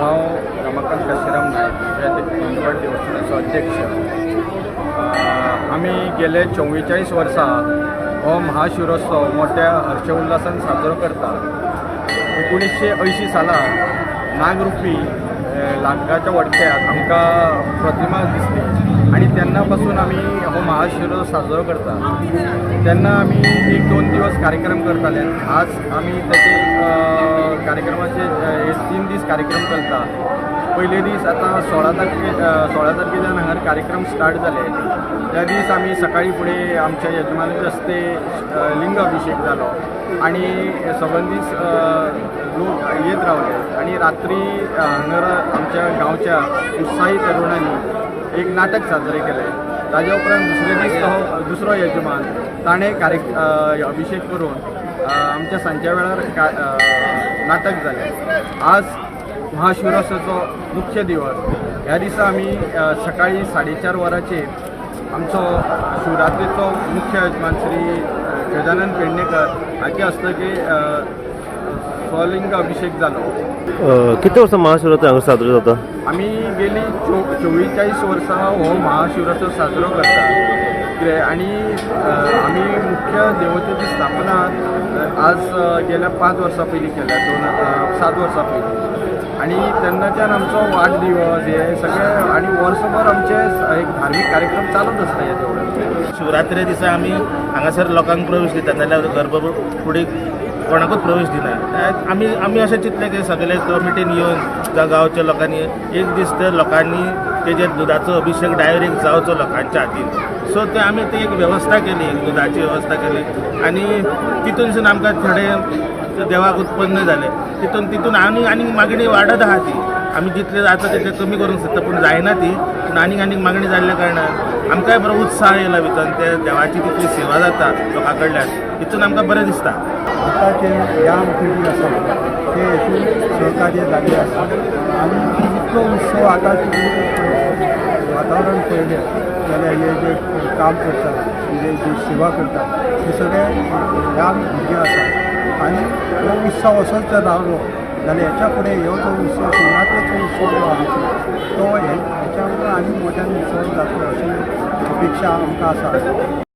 हांव रमाकांत काशीराम नायक गोंयवाड देवस्थानाचो अध्यक्ष। आमी गेले 44 वर्सां हो महाशिवरोत्सव मोठ्या हर्षोल्लासान साजरो करता। 1980 सालांत नागरुपी लागाच्या वडक्यात आमकां प्रतिमा दिसली आणि तेन्ना पासून आमी हो महाशिवरोत्सव साजरो करता। तेन्ना आमी 1-2 दिवस कार्यक्रम करताले। आज आमी त्याचे कार्यक्रमाचे 3 दीस कार्यक्रम करता। पयले दीस आतां 16 तारखेच्यान हांगार कार्यक्रम स्टार्ट जाले। त्या दीस आमी सकाळी फुडें आमच्या यजमानाचे हस्ते लिंग अभिषेक जालो आणि सगळे दीस लोक येत रावले आणि रात्री हांगार आमच्या गांवच्या उत्साही तरुणांनी एक नाटक साजरे केले। ताजे उपरांत दुसरे दीस दुसरो यजमान ताणें अभिषेक करून आमच्या सांजच्या वेळार नाटक जालें। आज महाशिवरात्रेचो मुख्य दिवस। ह्या दिसा आमी सकाळी 4:30 वरांचेर आमचो शिवरात्रेचो मुख्य यजमान श्री गजानन पेडणेकर हाचे हस्तके स्वलिंग अभिषेक जालो। किती वर्सां महाशिवरात्री हांगा साजरो जाता? आमी गेली 44 वर्सां हो महाशिवरात्रो साजरो करता आणि आमी मुख्य देवतेची स्थापना आज गेल्या 5 वर्सां पयलीं केल्या, 7 वर्सां पयलीं। आणि तेन्नाच्यान आमचो वाडदिवस हे सगळे आणि वर्सभर आमचे एक धार्मीक कार्यक्रम चालूच आसता ह्या देवळांत। शिवरात्रे दिसा आमी हांगासर लोकांक प्रवेश दितात, नाल्यार गर्भकुडीक कोणाकूच प्रवेश दिना। आमी अशें चिंतलें की सगळे कमिटीन येवन जावं गांवच्या लोकांनी एक दीस त्या लोकांनी तेजेर दुधाचो अभिषेक डायरेक्ट जावचो लोकांच्या हातीन। सो ते आमी ती एक वेवस्था केली, एक दुधाची वेवस्था केली आणि तितूनसून आमकां थोडे देवाक उत्पन्न जाले। तितून आनी मागणी वाडत आहा ती। आमी जितले जाता तितले कमी करूंक सोदता पूण जायना ती। पूण आनीक मागणी जाल्ल्या कारणान आमकांय बरो उत्साह येयला भितर। ते देवाची तितली सेवा जाता लोकां कडल्यान, तितून आमकां बरें दिसता। आतांचे याम पिढी आसा ते हेतून सहकार्य जाल्ले आसा आनी इतलो उत्सव आतां वातावरण पळयलें जाल्यार हे जे काम करतात, जी सेवा करतात हे सगळे याम भुरगे आसा आनी हो उत्सव असोच जर रावलो जाल्यार हेच्या फुडें ह्यो जो उत्सव शिवरात्रेचो उत्सव जो आहा तो हेच्या वांगडा आनी मोठ्यान उत्सव जातलो अशी अपेक्षा आमकां आसा।